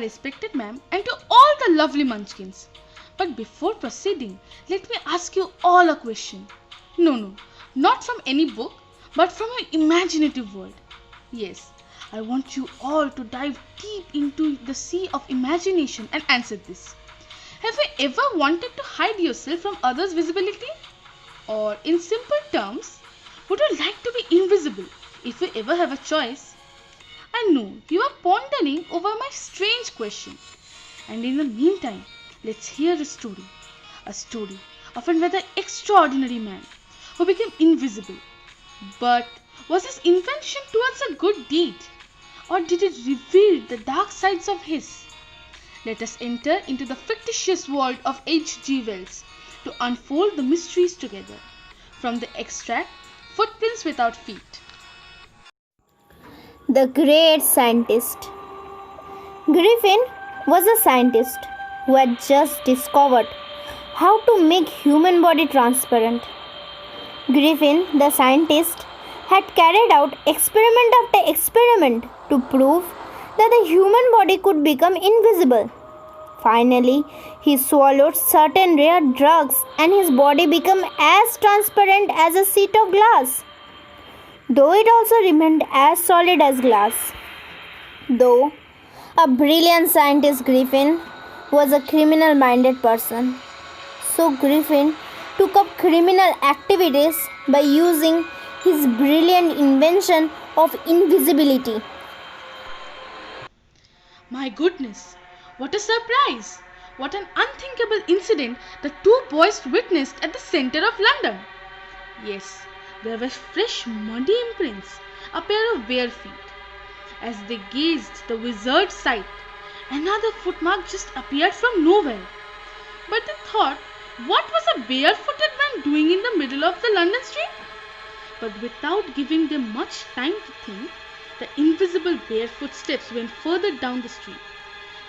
respected ma'am, and to all the lovely munchkins. But before proceeding, let me ask you all a question. No, not from any book, but from your imaginative world. Yes, I want you all to dive deep into the sea of imagination and answer this. Have you ever wanted to hide yourself from others' visibility? Or, in simple terms, would you like to be invisible if you ever have a choice? I know you are pondering over my strange question. And in the meantime, let's hear a story. A story of a rather extraordinary man who became invisible. But was his invention towards a good deed? Or did it reveal the dark sides of his? Let us enter into the fictitious world of H.G. Wells to unfold the mysteries together. From the extract, Footprints Without Feet. The great scientist. Griffin was a scientist who had just discovered how to make human body transparent. Griffin, the scientist, had carried out experiment after experiment to prove that the human body could become invisible. Finally, he swallowed certain rare drugs and his body became as transparent as a sheet of glass, though it also remained as solid as glass. Though a brilliant scientist, Griffin was a criminal-minded person. So Griffin took up criminal activities by using his brilliant invention of invisibility. My goodness, what a surprise! What an unthinkable incident the two boys witnessed at the center of London. Yes, there were fresh muddy imprints, a pair of bare feet. As they gazed the wizard sight, another footmark just appeared from nowhere. But they thought, what was a barefooted man doing in the middle of the London street? But without giving them much time to think, the invisible barefoot steps went further down the street,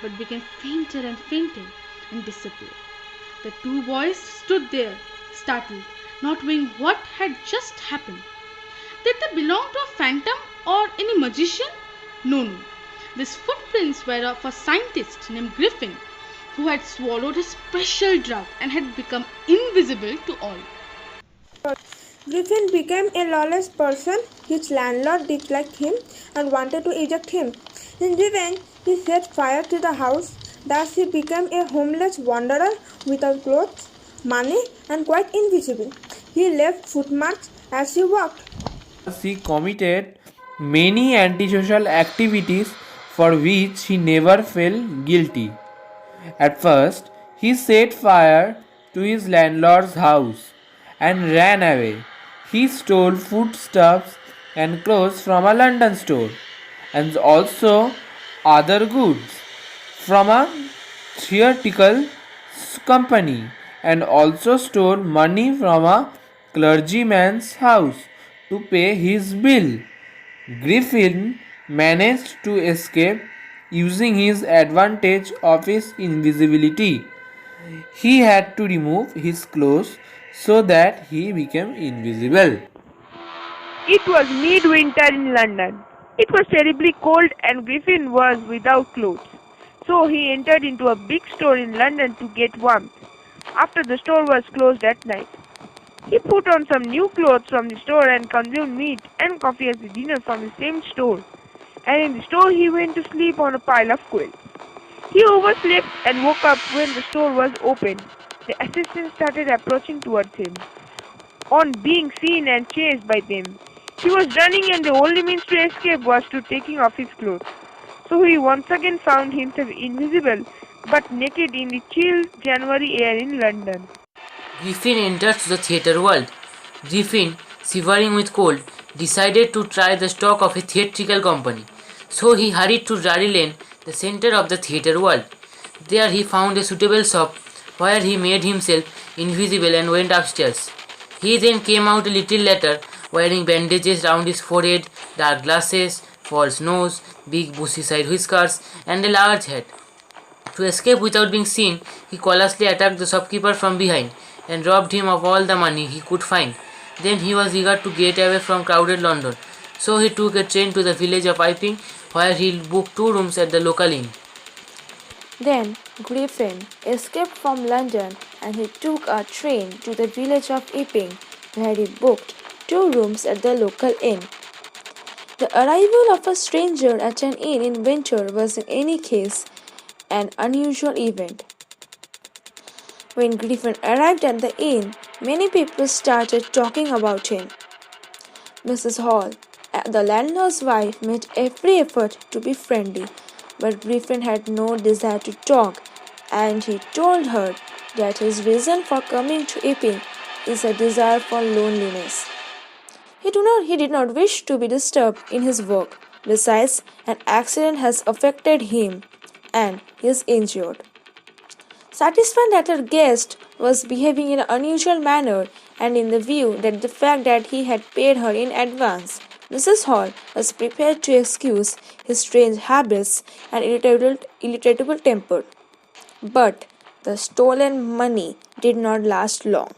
but became fainter and fainter and disappeared. The two boys stood there, startled, not knowing what had just happened. Did they belong to a phantom or any magician? No. These footprints were of a scientist named Griffin, who had swallowed a special drug and had become invisible to all. Griffin became a lawless person. His landlord disliked him and wanted to eject him. In revenge, he set fire to the house. Thus he became a homeless wanderer without clothes, money, and quite invisible. He left footmarks as he walked. He committed many antisocial activities for which he never felt guilty. At first, he set fire to his landlord's house and ran away. He stole foodstuffs and clothes from a London store and also other goods from a theatrical company and also stole money from a clergyman's house to pay his bill. Griffin managed to escape using his advantage of his invisibility. He had to remove his clothes so that he became invisible. It was midwinter in London. It was terribly cold and Griffin was without clothes. So he entered into a big store in London to get warmth. After the store was closed at night, he put on some new clothes from the store and consumed meat and coffee as the dinner from the same store. And in the store he went to sleep on a pile of quilts. He overslept and woke up when the store was open. The assistants started approaching towards him. On being seen and chased by them, he was running and the only means to escape was to taking off his clothes. So he once again found himself invisible but naked in the chill January air in London. Griffin enters the theatre world. Griffin, shivering with cold, decided to try the stock of a theatrical company. So he hurried to Drury Lane, the center of the theatre world. There he found a suitable shop where he made himself invisible and went upstairs. He then came out a little later wearing bandages round his forehead, dark glasses, false nose, big bushy side whiskers, and a large hat. To escape without being seen, he callously attacked the shopkeeper from behind and robbed him of all the money he could find. Then he was eager to get away from crowded London, so he took a train to the village of Iping, where he booked 2 rooms at the local inn. Then Griffin escaped from London and he took a train to the village of Epping, where he booked 2 rooms at the local inn. The arrival of a stranger at an inn in winter was in any case an unusual event. When Griffin arrived at the inn, many people started talking about him. Mrs. Hall, the landlord's wife, made every effort to be friendly, but Griffin had no desire to talk, and he told her that his reason for coming to Epping is a desire for loneliness. He did not wish to be disturbed in his work. Besides, an accident has affected him, and he is injured. Satisfied that her guest was behaving in an unusual manner, and in the view that the fact that he had paid her in advance, Mrs. Hall was prepared to excuse his strange habits and irritable temper. But the stolen money did not last long,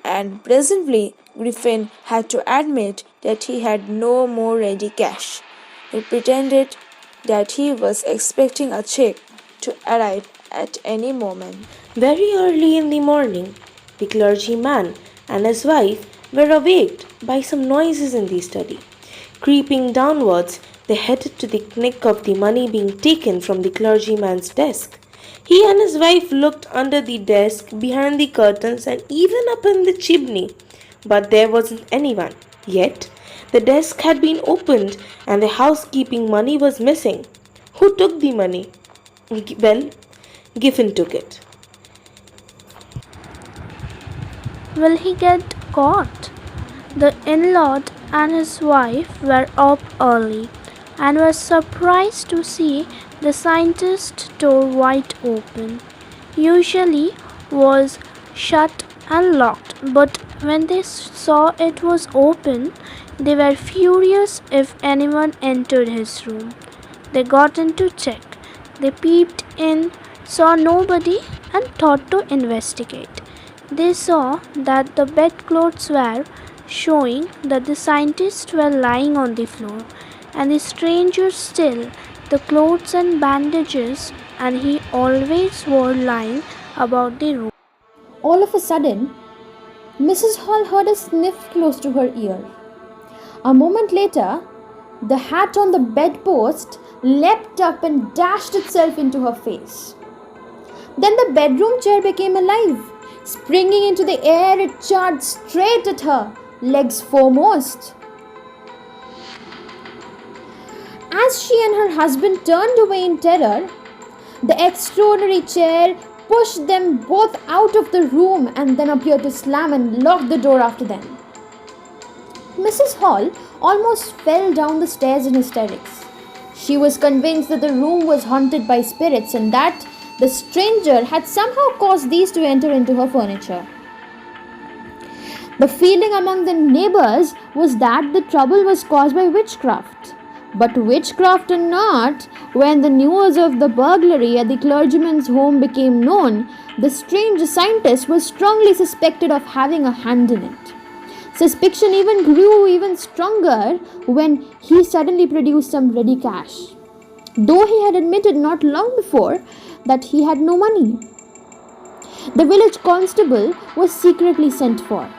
and presently Griffin had to admit that he had no more ready cash. He pretended that he was expecting a check to arrive at any moment. Very early in the morning, the clergyman and his wife were awaked by some noises in the study. Creeping downwards, they headed to the nick of the money being taken from the clergyman's desk. He and his wife looked under the desk, behind the curtains, and even up in the chimney, but there wasn't anyone. Yet, the desk had been opened and the housekeeping money was missing. Who took the money? Well, Giffen took it. Will he get caught? The in-lord and his wife were up early and were surprised to see the scientist's door wide open. Usually was shut and locked, but when they saw it was open, they were furious if anyone entered his room. They got in to check. They peeped in, saw nobody, and thought to investigate. They saw that the bedclothes were showing that the scientists were lying on the floor, and the stranger still, the clothes and bandages, and he always wore lying about the room. All of a sudden, Mrs. Hall heard a sniff close to her ear. A moment later, the hat on the bedpost leapt up and dashed itself into her face. Then the bedroom chair became alive. Springing into the air, it charged straight at her, legs foremost. As she and her husband turned away in terror, the extraordinary chair pushed them both out of the room and then appeared to slam and lock the door after them. Mrs. Hall almost fell down the stairs in hysterics. She was convinced that the room was haunted by spirits and that the stranger had somehow caused these to enter into her furniture. The feeling among the neighbors was that the trouble was caused by witchcraft. But witchcraft or not, when the news of the burglary at the clergyman's home became known, the strange scientist was strongly suspected of having a hand in it. Suspicion grew even stronger when he suddenly produced some ready cash, though he had admitted not long before that he had no money. The village constable was secretly sent for.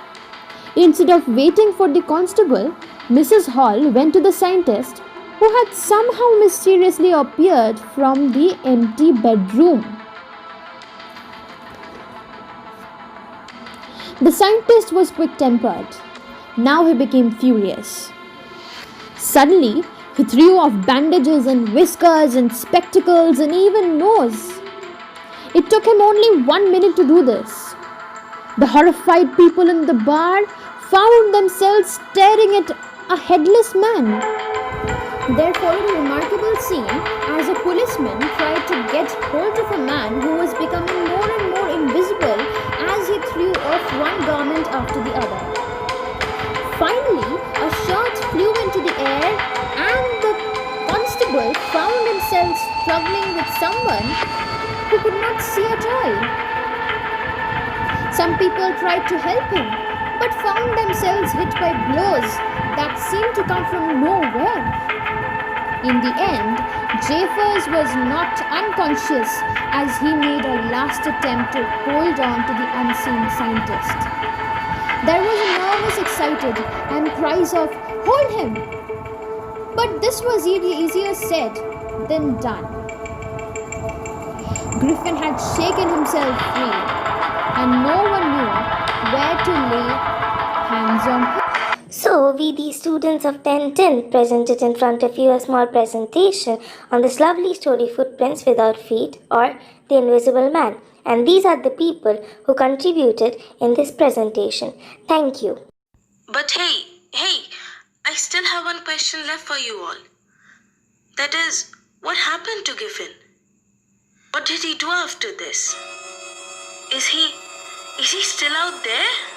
Instead of waiting for the constable, Mrs. Hall went to the scientist, who had somehow mysteriously appeared from the empty bedroom. The scientist was quick-tempered. Now he became furious. Suddenly, he threw off bandages and whiskers and spectacles and even nose. It took him only 1 minute to do this. The horrified people in the bar found themselves staring at a headless man. There followed a remarkable scene as a policeman tried to get hold of a man who was becoming more and more invisible as he threw off one garment after the other. Finally, a shirt flew into the air and the constable found himself struggling with someone who could not see at all. Some people tried to help him, but found themselves hit by blows that seemed to come from nowhere. In the end, Japhers was knocked unconscious as he made a last attempt to hold on to the unseen scientist. There was a nervous, excited, and cries of, "Hold him!" But this was easier said than done. Griffin had shaken himself free, and no one knew where to lay hands on him. So, we, the students of 1010, presented in front of you a small presentation on this lovely story, Footprints Without Feet, or The Invisible Man. And these are the people who contributed in this presentation. Thank you. But hey, I still have one question left for you all. That is, what happened to Griffin? What did he do after this? Is he still out there?